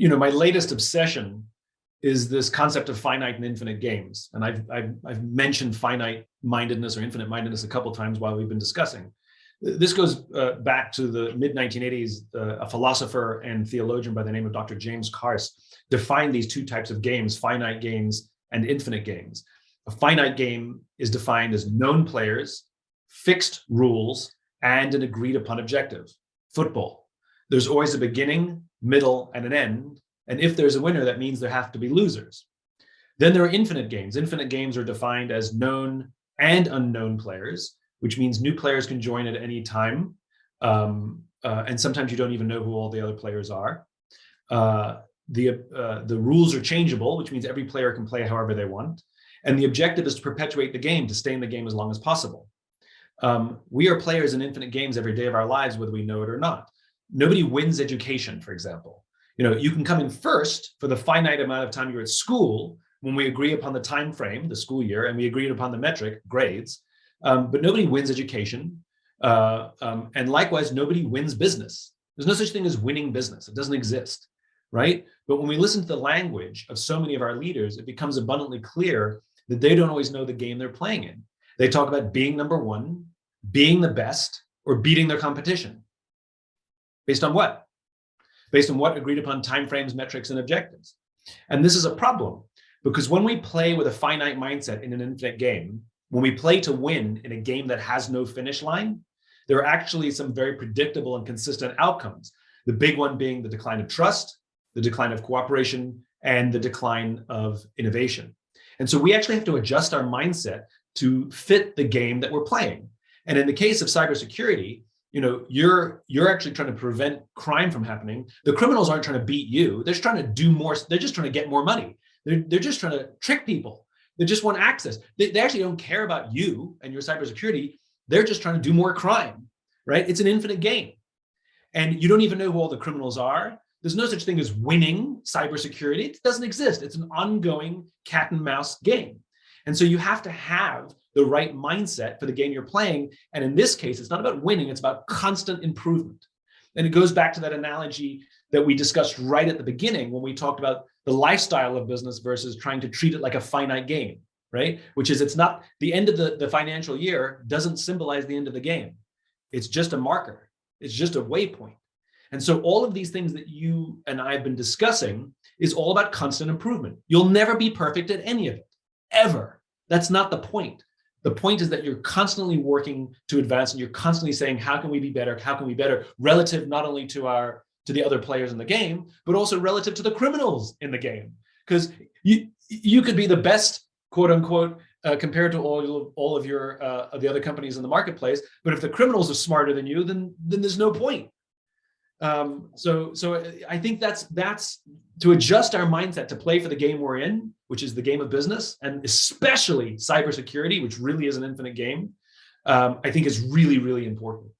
my latest obsession is this concept of finite and infinite games. And I've mentioned finite mindedness or infinite mindedness a couple of times while we've been discussing. This goes back to the mid-1980s. A philosopher and theologian by the name of Dr. James Carse defined these two types of games, finite games and infinite games. A finite game is defined as known players, fixed rules, and an agreed upon objective. Football. There's always a beginning, middle, and an end. And if there's a winner, that means there have to be losers. Then there are infinite games. Infinite games are defined as known and unknown players, which means new players can join at any time. And sometimes you don't even know who all the other players are. The rules are changeable, which means every player can play however they want. And the objective is to perpetuate the game, to stay in the game as long as possible. We are players in infinite games every day of our lives, whether we know it or not. Nobody wins education, for example. You can come in first for the finite amount of time you're at school when we agree upon the time frame, the school year, and we agreed upon the metric, grades. But nobody wins education. And likewise, nobody wins business. There's no such thing as winning business. It doesn't exist, right? But when we listen to the language of so many of our leaders, it becomes abundantly clear that they don't always know the game they're playing in. They talk about being number one, being the best, or beating their competition. Based on what? Based on what agreed upon timeframes, metrics, and objectives. And this is a problem because when we play with a finite mindset in an infinite game, when we play to win in a game that has no finish line, there are actually some very predictable and consistent outcomes. The big one being the decline of trust, the decline of cooperation, and the decline of innovation. And so we actually have to adjust our mindset to fit the game that we're playing. And in the case of cybersecurity, you're actually trying to prevent crime from happening. The criminals aren't trying to beat you. They're just trying to do more. They're just trying to get more money. They're just trying to trick people. They just want access. They actually don't care about you and your cybersecurity. They're just trying to do more crime, right? It's an infinite game. And you don't even know who all the criminals are. There's no such thing as winning cybersecurity. It doesn't exist. It's an ongoing cat and mouse game. And so you have to have the right mindset for the game you're playing. And in this case, it's not about winning, it's about constant improvement. And it goes back to that analogy that we discussed right at the beginning when we talked about the lifestyle of business versus trying to treat it like a finite game, right? Which is it's not the end of the financial year doesn't symbolize the end of the game. It's just a marker. It's just a waypoint. And so all of these things that you and I have been discussing is all about constant improvement. You'll never be perfect at any of it, ever. That's not the point. The point is that you're constantly working to advance and you're constantly saying, how can we be better? How can we be better relative not only to the other players in the game, but also relative to the criminals in the game? Because you could be the best, quote unquote, compared to all of your the other companies in the marketplace. But if the criminals are smarter than you, then there's no point. So I think that's to adjust our mindset to play for the game we're in, which is the game of business, and especially cybersecurity, which really is an infinite game. I think is really, really important.